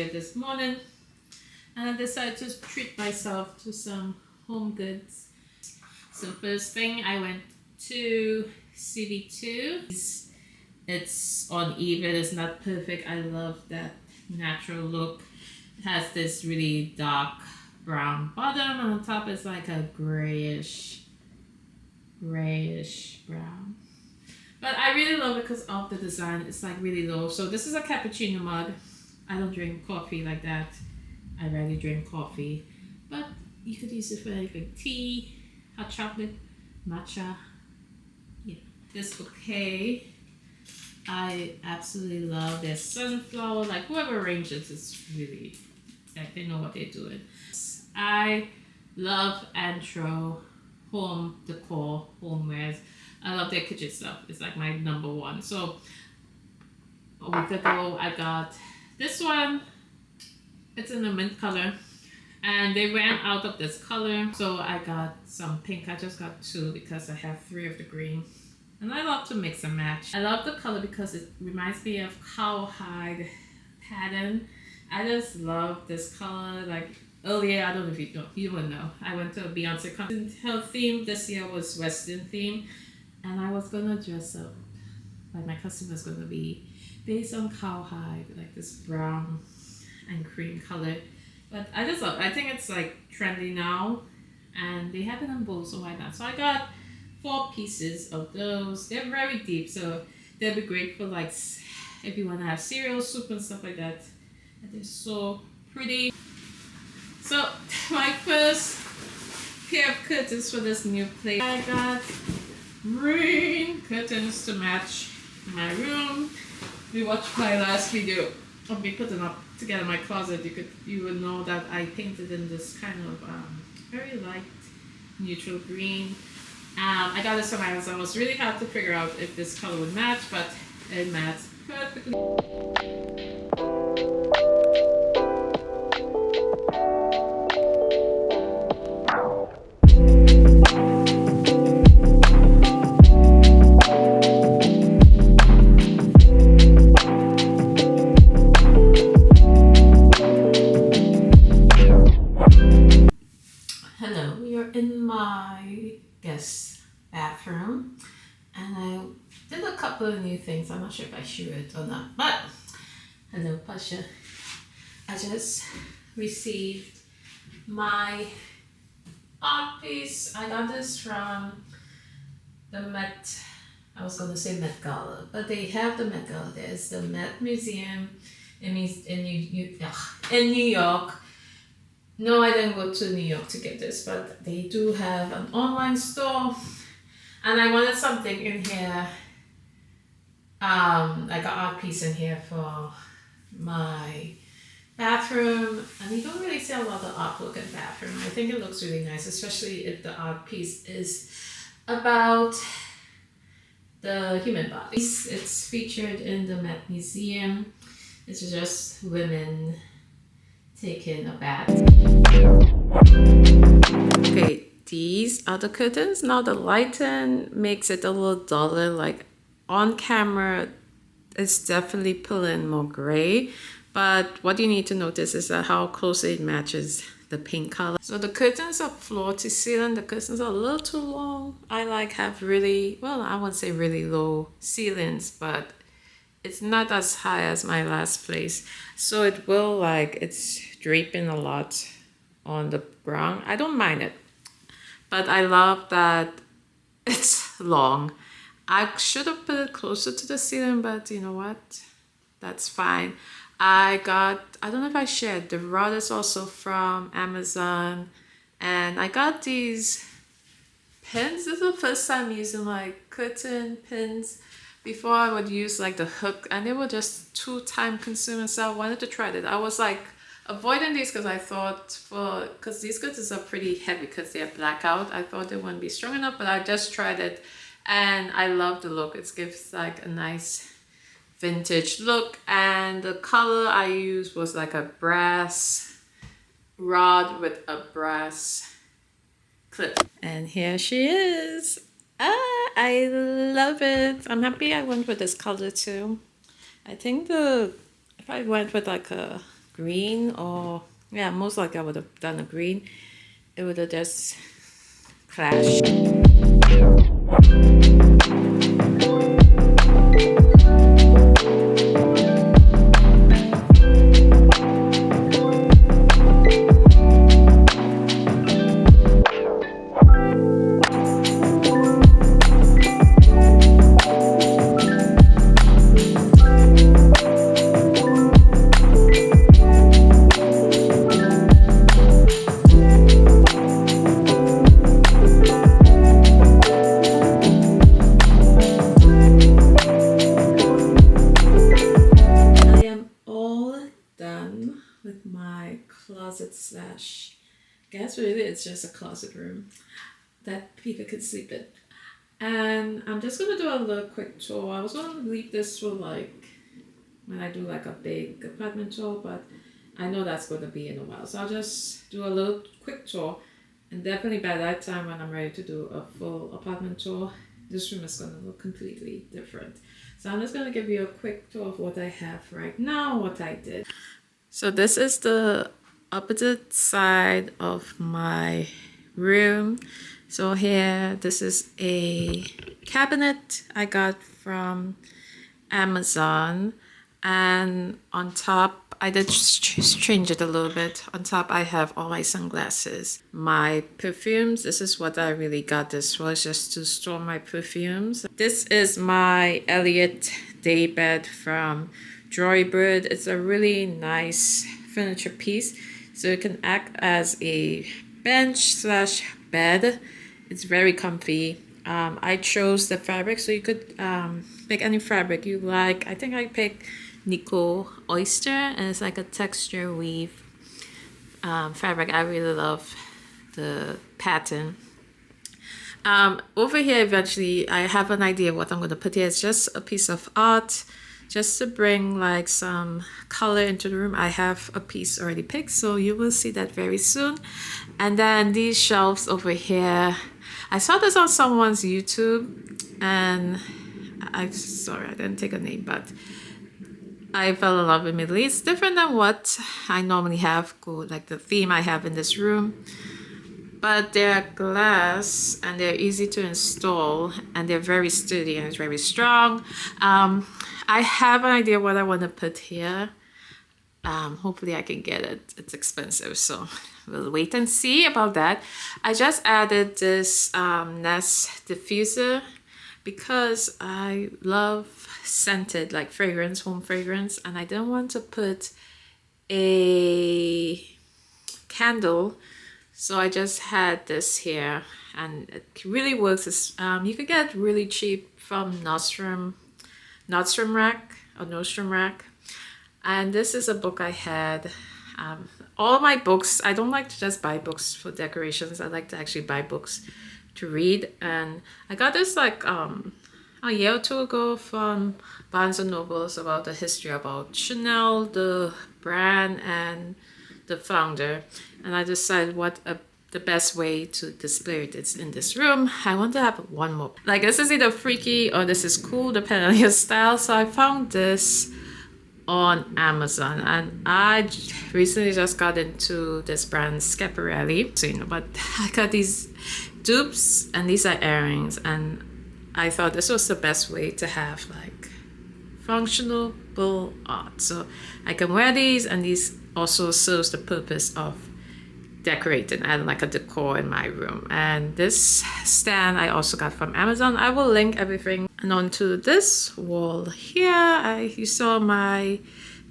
earlier this morning, and I decided to treat myself to some home goods. So first thing, I went to CB2. It's uneven, it's not perfect. I love that natural look. It has this really dark brown bottom, and on top is like a grayish brown. But I really love it because of the design. It's like really low. So this is a cappuccino mug. I don't drink coffee like that. I rarely drink coffee. But you could use it for anything. Tea, hot chocolate, matcha. Yeah. This bouquet, I absolutely love their sunflower. Like whoever arranges it's really, like they know what they're doing. I love Antro home decor, homewares. I love their kitchen stuff. It's like my number one. So a week ago I got this one. It's in a mint color, and they ran out of this color, so I got some pink. I just got 2 because I have 3 of the green, and I love to mix and match. I love the color because it reminds me of cowhide pattern. I just love this color. Like earlier, I don't know if you will know, I went to a Beyonce concert. Her theme this year was Western theme, and I was gonna dress up, like my costume was gonna be based on cowhide, like this brown and cream color. But I just love it. I think it's like trendy now, and they have it in bold, so why not? So I got 4 pieces of those. They're very deep, so they'll be great for like if you want to have cereal, soup, and stuff like that. And they're so pretty. So my first pair of curtains for this new place, I got green curtains to match my room. If you watched my last video of me putting up together my closet, you would know that I painted in this kind of very light neutral green. I got this from Amazon. It was really hard to figure out if this color would match, but it matched perfectly. Hello, we are in my guest bathroom, and I did a couple of new things. I'm not sure if I should it or not, but hello, Pasha. I just received my art piece. I got this from the Met, I was going to say Met Gala, but they have the Met Gala. There's the Met Museum in New York. No, I didn't go to New York to get this, but they do have an online store, and I wanted something in here, like an art piece in here for my bathroom. And you don't really see a lot of artwork in the bathroom. I think it looks really nice, especially if the art piece is about the human body. It's featured in the Met Museum. It's just women taking a bath. Okay, these are the curtains. Now the lighting makes it a little duller. Like on camera, it's definitely pulling more gray. But what you need to notice is that how closely it matches the pink color. So the curtains are floor to ceiling. The curtains are a little too long. I have really, well, I wouldn't say really low ceilings, but it's not as high as my last place. So it will it's draping a lot on the ground. I don't mind it, but I love that it's long. I should have put it closer to the ceiling, but you know what? That's fine. I don't know if I shared, the rod is also from Amazon, and I got these pins. This is the first time using curtain pins. Before I would use the hook, and they were just too time consuming, so I wanted to try it. I was avoiding these because I thought because these curtains are pretty heavy because they're blackout. I thought they wouldn't be strong enough, but I just tried it and I love the look. It gives a nice vintage look, and the color I used was a brass rod with a brass clip. And here she is. I love it. I'm happy I went with this color too. I think if I went with a green, or yeah, most likely I would have done a green. It would have just clashed. With my closet slash, I guess really it's just a closet room that people could sleep in. And I'm just gonna do a little quick tour. I was gonna leave this for like when I do like a big apartment tour, but I know that's gonna be in a while. So I'll just do a little quick tour, and definitely by that time when I'm ready to do a full apartment tour, this room is gonna look completely different. So I'm just gonna give you a quick tour of what I have right now, what I did. So this is the opposite side of my room. So here, this is a cabinet I got from Amazon. And on top, I did change it a little bit. On top, I have all my sunglasses. My perfumes, this is what I really got this for, just to store my perfumes. This is my Elliott daybed from Joybird. It's a really nice furniture piece, so it can act as a bench slash bed. It's very comfy. I chose the fabric, so you could pick any fabric you like. I think I picked Nico Oyster, and it's like a texture weave fabric. I really love the pattern. Over here, eventually, I have an idea of what I'm going to put here. It's just a piece of art, just to bring like some color into the room. I have a piece already picked, so you will see that very soon. And then these shelves over here, I saw this on someone's YouTube, and sorry, I didn't take a name, but I fell in love with Middle East. Different than what I normally have, like the theme I have in this room. But they're glass and they're easy to install, and they're very sturdy and it's very strong. I have an idea what I want to put here. Hopefully I can get it. It's expensive, so we'll wait and see about that. I just added this Nest diffuser because I love scented, like fragrance, home fragrance, and I didn't want to put a candle. So I just had this here, and it really works. You could get really cheap from Nordstrom Rack. And this is a book I had. All my books, I don't like to just buy books for decorations. I like to actually buy books to read. And I got this like a year or two ago from Barnes and Noble. It's about the history about Chanel, the brand, and the founder. And I decided the best way to display it is in this room. I want to have one more. Like, this is either freaky or this is cool, depending on your style. So I found this on Amazon, and I recently just got into this brand Schiaparelli. So, but I got these dupes, and these are earrings, and I thought this was the best way to have like functional art. So I can wear these, and these also serves the purpose of decorating and like a decor in my room. And this stand I also got from Amazon. I will link everything. And onto this wall here, you saw my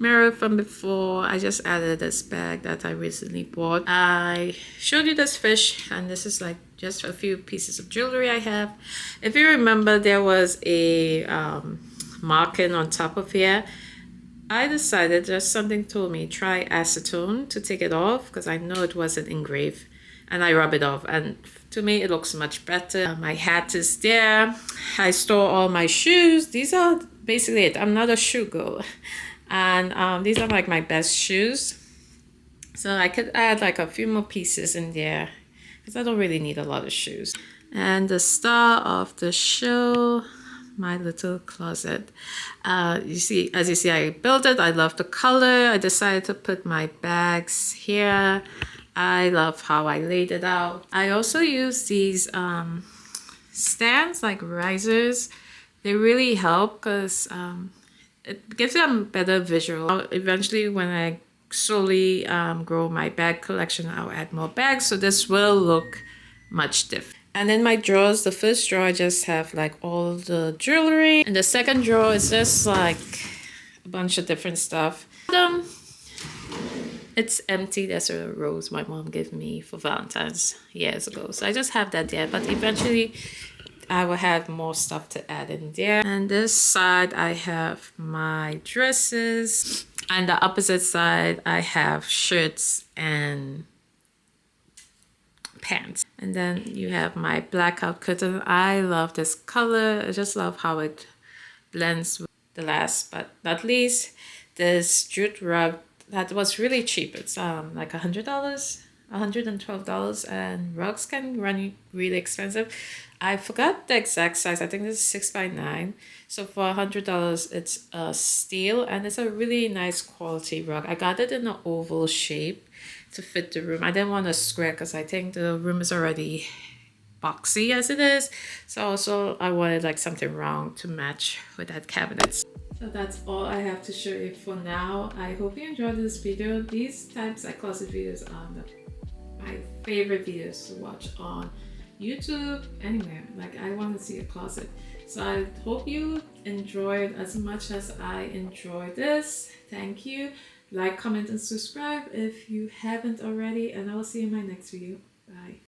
mirror from before. I just added this bag that I recently bought. I showed you this fish, and this is like just a few pieces of jewelry I have. If you remember, there was a marking on top of here. I decided, just something told me, try acetone to take it off, because I know it wasn't engraved, and I rub it off, and to me it looks much better. My hat is there. I store all my shoes. These are basically it. I'm not a shoe girl, and these are like my best shoes, so I could add like a few more pieces in there because I don't really need a lot of shoes. And the star of the show, my little closet. As you see, I built it. I love the color. I decided to put my bags here. I love how I laid it out. I also use these stands, like risers. They really help because it gives them better visual. Eventually, when I slowly grow my bag collection, I'll add more bags, so this will look much different. And in my drawers, the first drawer I just have like all the jewelry, and the second drawer is just like a bunch of different stuff. It's empty. There's a rose my mom gave me for Valentine's years ago, so I just have that there, but eventually I will have more stuff to add in there. And this side I have my dresses, and the opposite side I have shirts and pants. And then you have my blackout curtain. I love this color. I just love how it blends with the last but not least, this jute rug that was really cheap. It's like $100, $112, and rugs can run really expensive. I forgot the exact size. I think this is 6x9. So for $100, it's a steal, and it's a really nice quality rug. I got it in an oval shape to fit the room. I didn't want a square because I think the room is already boxy as it is. So also I wanted like something round to match with that cabinet. So that's all I have to show you for now. I hope you enjoyed this video. These types of closet videos are my favorite videos to watch on YouTube, anywhere. Like, I want to see a closet. So I hope you enjoyed as much as I enjoyed this. Thank you. Like, comment, and subscribe if you haven't already, and I will see you in my next video. Bye.